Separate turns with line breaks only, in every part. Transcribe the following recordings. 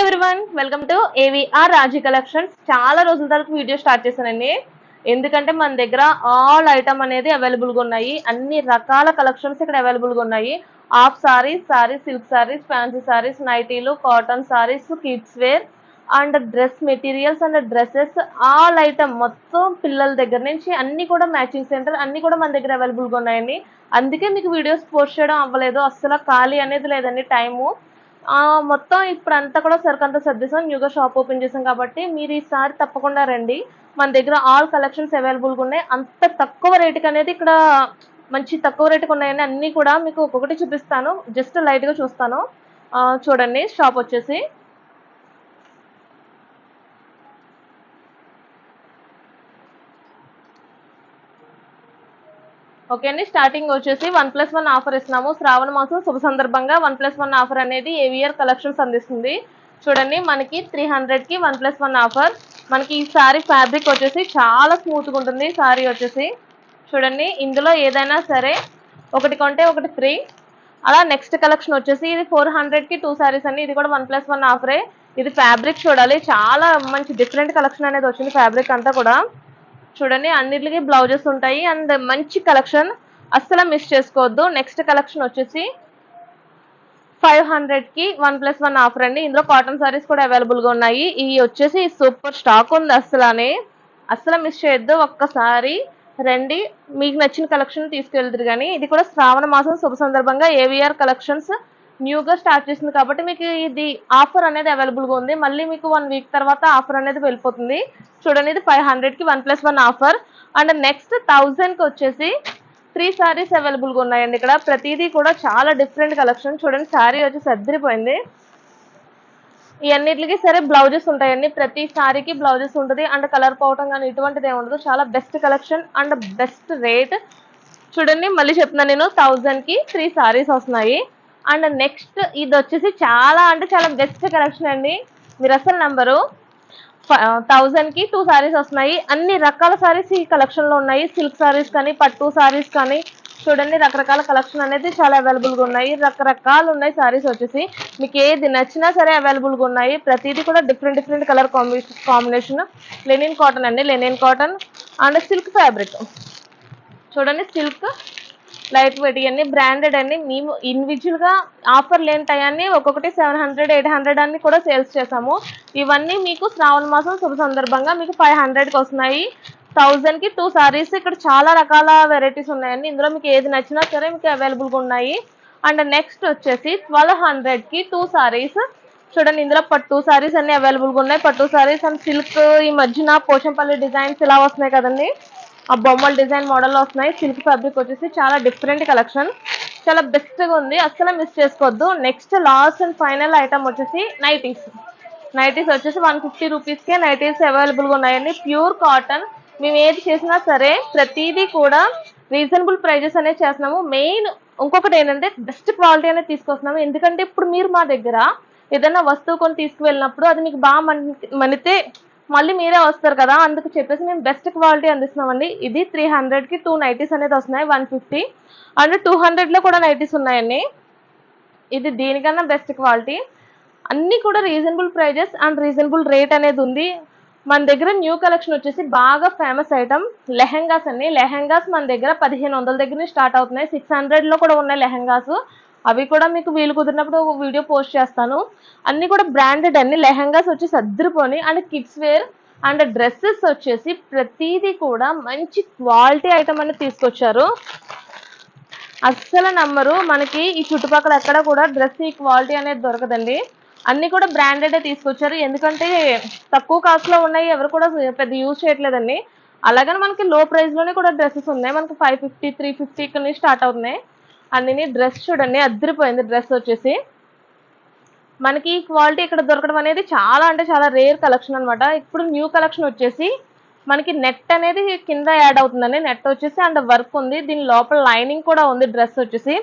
Everyone, welcome to AVR Raji collections. చాలా రోజుల తర్వాత వీడియో స్టార్ట్ చేశానండి. ఎందుకంటే మన దగ్గర ఆల్ ఐటమ్ అనేది అవైలబుల్ గా ఉన్నాయి. అన్ని రకాల కలెక్షన్స్ ఇక్కడ అవైలబుల్ గా ఉన్నాయి. Half sarees, silk sarees, fancy sarees, నైటీలు, cotton sarees, kids wear and dress materials and dresses, all item మొత్తం పిల్లల దగ్గర నుంచి అన్ని కూడా మ్యాచింగ్ సెంటర్ అన్ని కూడా మన దగ్గర అవైలబుల్ గా ఉన్నాయండి. అందుకే మీకు వీడియోస్ పోస్ట్ చేయడం అవ్వలేదు. అస్సలు ఖాళీ అనేది లేదండి టైము. మొత్తం ఇప్పుడంతా కూడా సరుకంతా సర్దేశాం. న్యూగా షాప్ ఓపెన్ చేసాం కాబట్టి మీరు ఈసారి తప్పకుండా రండి. మన దగ్గర ఆల్ కలెక్షన్స్ అవైలబుల్గా ఉన్నాయి. అంత తక్కువ రేటుకి అనేది ఇక్కడ మంచి తక్కువ రేటుకి ఉన్నాయండి. అన్నీ కూడా మీకు ఒక్కొక్కటి చూపిస్తాను. జస్ట్ లైట్గా చూస్తాను. చూడండి, షాప్ వచ్చేసి ఓకే అండి. స్టార్టింగ్ వచ్చేసి 1+1 ఆఫర్ ఇస్తున్నాము. శ్రావణ మాసం శుభ సందర్భంగా 1+1 ఆఫర్ అనేది ఏవిఆర్ కలెక్షన్స్ అందిస్తుంది. చూడండి, మనకి 300కి 1+1 ఆఫర్. మనకి ఈ సారీ ఫ్యాబ్రిక్ వచ్చేసి చాలా స్మూత్గా ఉంటుంది. సారీ వచ్చేసి చూడండి, ఇందులో ఏదైనా సరే ఒకటి కొంటే ఒకటి ఫ్రీ. అలా నెక్స్ట్ కలెక్షన్ వచ్చేసి ఇది 400కి 2 సారీస్ అండి. ఇది కూడా 1+1 ఆఫరే. ఇది ఫ్యాబ్రిక్ చూడాలి, చాలా మంచి డిఫరెంట్ కలెక్షన్ అనేది వచ్చింది. ఫ్యాబ్రిక్ అంతా కూడా చూడండి, అన్నిటికీ బ్లౌజెస్ ఉంటాయి అండ్ మంచి కలెక్షన్, అస్సలు మిస్ చేసుకోవద్దు. నెక్స్ట్ కలెక్షన్ వచ్చేసి 500కి 1+1 ఆఫర్ అండి. ఇందులో కాటన్ సారీస్ కూడా అవైలబుల్ గా ఉన్నాయి. ఇవి వచ్చేసి సూపర్ స్టాక్ ఉంది. అస్సలు మిస్ చేయొద్దు. ఒక్కసారి రండి, మీకు నచ్చిన కలెక్షన్ తీసుకెళ్తారు. కానీ ఇది కూడా శ్రావణ మాసం శుభ సందర్భంగా ఏవిఆర్ కలెక్షన్స్ న్యూగా స్టార్ట్ చేసింది కాబట్టి మీకు ఇది ఆఫర్ అనేది అవైలబుల్ గా ఉంది. మళ్ళీ మీకు 1 వీక్ తర్వాత ఆఫర్ అనేది వెళ్ళిపోతుంది. చూడండి, ఇది 500కి 1+1 ఆఫర్. అండ్ నెక్స్ట్ 1000కి వచ్చేసి 3 సారీస్ అవైలబుల్ గా ఉన్నాయండి. ఇక్కడ ప్రతిదీ కూడా చాలా డిఫరెంట్ కలెక్షన్. చూడండి, సారీ వచ్చి సర్దిరిపోయింది. ఇవన్నిటికి సరే బ్లౌజెస్ ఉంటాయండి. ప్రతి సారీకి బ్లౌజెస్ ఉంటుంది. అండ్ కలర్ పోవటం కానీ ఇటువంటిది ఏమి ఉండదు. చాలా best collection and best rate. చూడండి, మళ్ళీ చెప్తున్నాను నేను, 1000కి 3 సారీస్ వస్తున్నాయి. అండ్ నెక్స్ట్ ఇది వచ్చేసి చాలా అంటే చాలా బెస్ట్ కలెక్షన్ అండి. మీరు అసలు నంబరు. 1000కి 2 సారీస్ వస్తున్నాయి. అన్ని రకాల సారీస్ ఈ కలెక్షన్ లో ఉన్నాయి. సిల్క్ సారీస్ కానీ, పట్టు సారీస్ కానీ, చూడండి రకరకాల కలెక్షన్ అనేది చాలా అవైలబుల్ గా ఉన్నాయి. రకరకాలు ఉన్నాయి సారీస్ వచ్చేసి. మీకు ఏది నచ్చినా సరే అవైలబుల్ గా ఉన్నాయి. ప్రతిదీ కూడా different colour combination. Linen cotton అండి, linen cotton and silk fabric. చూడండి, సిల్క్ లైట్ వెయిట్ అన్ని బ్రాండెడ్ అండి. మేము ఇండివిజువల్ గా ఆఫర్ లేని టయాన్ని ఒక్కొక్కటి 700, 800 అన్ని కూడా సేల్స్ చేసాము. ఇవన్నీ మీకు శ్రావణ మాసం శుభ సందర్భంగా మీకు 500కి వస్తున్నాయి. 1000కి 2 సారీస్. ఇక్కడ చాలా రకాల వెరైటీస్ ఉన్నాయండి. ఇందులో మీకు ఏది నచ్చినా సరే మీకు అవైలబుల్ గా ఉన్నాయి. అండ్ నెక్స్ట్ వచ్చేసి 1200కి 2 సారీస్. చూడండి, ఇందులో పట్టు సారీస్ అన్ని అవైలబుల్ గా ఉన్నాయి. పట్టు సారీస్ అండ్ సిల్క్, ఈ మధ్యన పోచంపల్లి డిజైన్స్ ఇలా వస్తున్నాయి కదండి, ఆ బొమ్మల డిజైన్ మోడల్లో వస్తున్నాయి. సిల్క్ ఫ్యాబ్రిక్ వచ్చేసి చాలా డిఫరెంట్ కలెక్షన్, చాలా బెస్ట్ గా ఉంది. అస్సలు మిస్ చేసుకోవద్దు. Next last and final item వచ్చేసి నైటీస్. నైటీస్ వచ్చేసి 150 రూపీస్కే నైటీస్ అవైలబుల్ గా ఉన్నాయండి. Pure cotton. మేము ఏది చేసినా సరే ప్రతిదీ కూడా రీజనబుల్ ప్రైజెస్ అనేది చేస్తున్నాము. మెయిన్ ఇంకొకటి ఏంటంటే బెస్ట్ క్వాలిటీ అనేది తీసుకొస్తున్నాము. ఎందుకంటే ఇప్పుడు మీరు మా దగ్గర ఏదైనా వస్తువు కొని తీసుకువెళ్ళినప్పుడు అది మీకు బాగా మనితే మళ్ళీ మీరే వస్తారు కదా, అందుకు చెప్పేసి మేము బెస్ట్ క్వాలిటీ అందిస్తున్నామండి. ఇది 300కి 2 నైటీస్ అనేది వస్తున్నాయి. 150 అండ్ 200లో కూడా నైటీస్ ఉన్నాయండి. ఇది దీనికన్నా బెస్ట్ క్వాలిటీ. అన్నీ కూడా reasonable prices and reasonable rate అనేది ఉంది. మన దగ్గర న్యూ కలెక్షన్ వచ్చేసి బాగా ఫేమస్ ఐటమ్ లెహెంగాస్ అండి. లెహెంగాస్ మన దగ్గర 1500 దగ్గర నుంచి స్టార్ట్ అవుతున్నాయి. 600లో కూడా ఉన్నాయి లెహెంగాస్. అవి కూడా మీకు వీలు కుదిరినప్పుడు వీడియో పోస్ట్ చేస్తాను. అన్ని కూడా బ్రాండెడ్ అండి. లెహెంగాస్ వచ్చి సర్దురుపోని and kids wear and dresses వచ్చేసి ప్రతిదీ కూడా మంచి క్వాలిటీ ఐటమ్ అనేది తీసుకొచ్చారు. అస్సలు నమ్మరు, మనకి ఈ చుట్టుపక్కల ఎక్కడ కూడా డ్రెస్ ఈ క్వాలిటీ అనేది దొరకదండి. అన్ని కూడా బ్రాండెడ్ తీసుకొచ్చారు. ఎందుకంటే తక్కువ కాస్ట్ లో ఉన్నాయి, ఎవరు కూడా పెద్ద యూజ్ చేయట్లేదండి. అలాగని మనకి లో ప్రైస్ లోనే కూడా డ్రెస్సెస్ ఉన్నాయి. మనకి 550, 350 ఇక్కడ నుంచి స్టార్ట్ అవుతున్నాయి. అన్ని డ్రెస్ చూడండి, అద్దరిపోయింది డ్రెస్ వచ్చేసి. మనకి ఈ క్వాలిటీ ఇక్కడ దొరకడం అనేది చాలా అంటే చాలా రేర్ కలెక్షన్ అనమాట. ఇప్పుడు న్యూ కలెక్షన్ వచ్చేసి మనకి నెట్ అనేది కింద యాడ్ అవుతుందండి. నెట్ వచ్చేసి అండ్ వర్క్ ఉంది. దీని లోపల లైనింగ్ కూడా ఉంది. డ్రెస్ వచ్చేసి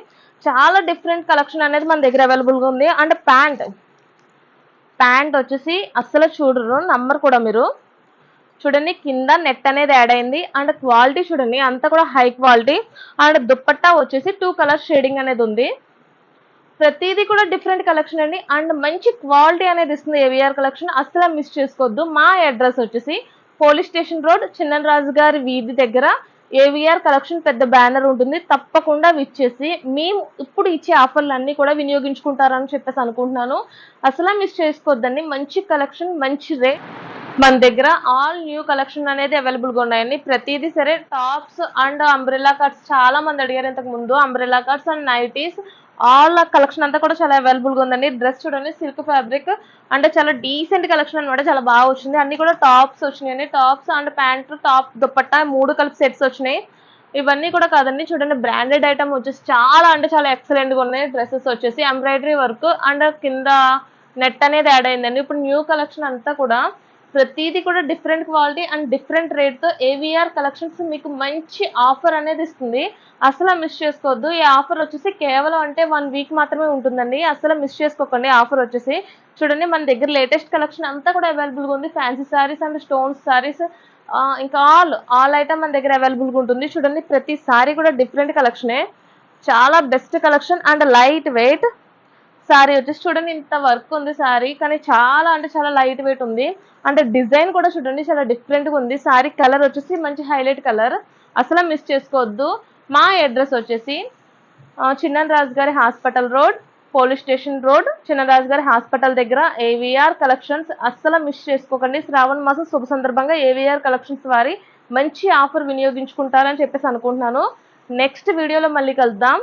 చాలా డిఫరెంట్ కలెక్షన్ అనేది మన దగ్గర అవైలబుల్ గా ఉంది. అండ్ ప్యాంట్ వచ్చేసి అస్సలు చూడరు, నమ్మరు కూడా మీరు. చూడండి, కింద నెట్ అనేది యాడ్ అయింది. అండ్ క్వాలిటీ చూడండి, అంతా కూడా హై క్వాలిటీ. అండ్ దుప్పట్టా వచ్చేసి 2 కలర్ షేడింగ్ అనేది ఉంది. ప్రతిదీ కూడా డిఫరెంట్ కలెక్షన్ అండి అండ్ మంచి క్వాలిటీ అనేది ఇస్తుంది ఏవిఆర్ కలెక్షన్. అస్సలు మిస్ చేసుకోవద్దు. మా అడ్రస్ వచ్చేసి police station road, Chinnan Raju గారి వీధి దగ్గర ఏవిఆర్ కలెక్షన్ పెద్ద బ్యానర్ ఉంటుంది. తప్పకుండా విచ్చేసి మేము ఇప్పుడు ఇచ్చే ఆఫర్లు అన్ని కూడా వినియోగించుకుంటారని చెప్పేసి అనుకుంటున్నాను. అసలు మిస్ చేసుకోవద్దండి. మంచి కలెక్షన్, మంచి రేట్. మన దగ్గర ఆల్ న్యూ కలెక్షన్ అనేది అవైలబుల్గా ఉన్నాయండి. ప్రతిదీ సరే టాప్స్ అండ్ అంబ్రెల్లా కట్స్ చాలా మంది అడిగారు ఇంతకు ముందు. Umbrella cuts and nighties all collection అంతా కూడా చాలా అవైలబుల్గా ఉందండి. డ్రెస్ చూడండి, సిల్క్ ఫ్యాబ్రిక్ అంటే చాలా డీసెంట్ కలెక్షన్ అనమాట. చాలా బాగా వచ్చింది. అన్ని కూడా టాప్స్ వచ్చినాయండి. Tops and pant, top dupatta 3 కలిపి సెట్స్ వచ్చినాయి. ఇవన్నీ కూడా కాదండి, చూడండి బ్రాండెడ్ ఐటమ్ వచ్చేసి చాలా అంటే చాలా ఎక్సలెంట్గా ఉన్నాయి. డ్రెస్సెస్ వచ్చేసి ఎంబ్రాయిడరీ వర్క్ అండ్ కింద నెట్ అనేది యాడ్ అయిందండి. ఇప్పుడు న్యూ కలెక్షన్ అంతా కూడా ప్రతిదీ కూడా డిఫరెంట్ క్వాలిటీ అండ్ డిఫరెంట్ రేట్తో ఏవిఆర్ కలెక్షన్స్ మీకు మంచి ఆఫర్ అనేది ఇస్తుంది. అసలు మిస్ చేసుకోవద్దు. ఈ ఆఫర్ వచ్చేసి కేవలం అంటే 1 వీక్ మాత్రమే ఉంటుందండి. అసలు మిస్ చేసుకోకండి. ఆఫర్ వచ్చేసి చూడండి మన దగ్గర లేటెస్ట్ కలెక్షన్ అంతా కూడా అవైలబుల్గా ఉంది. Fancy saris and stones saris ఇంకా ఆల్ ఐటమ్ మన దగ్గర అవైలబుల్గా ఉంటుంది. చూడండి ప్రతి శారీ కూడా డిఫరెంట్ కలెక్షనే. చాలా best collection and light weight sari వచ్చేసి చూడండి ఇంత వర్క్ ఉంది శారీ, కానీ చాలా అంటే చాలా లైట్ వెయిట్ ఉంది. అంటే డిజైన్ కూడా చూడండి చాలా డిఫరెంట్గా ఉంది. శారీ కలర్ వచ్చేసి మంచి హైలైట్ కలర్. అసలు మిస్ చేసుకోవద్దు. మా అడ్రస్ వచ్చేసి చిన్నన్ రాజు గారి hospital road, police station road, Chinnan Raju గారి హాస్పిటల్ దగ్గర ఏవిఆర్ కలెక్షన్స్. అస్సలు మిస్ చేసుకోకండి. శ్రావణ మాసం శుభ సందర్భంగా ఏవిఆర్ కలెక్షన్స్ వారి మంచి ఆఫర్ వినియోగించుకుంటారని చెప్పేసి అనుకుంటున్నాను. నెక్స్ట్ వీడియోలో మళ్ళీ కలుద్దాం.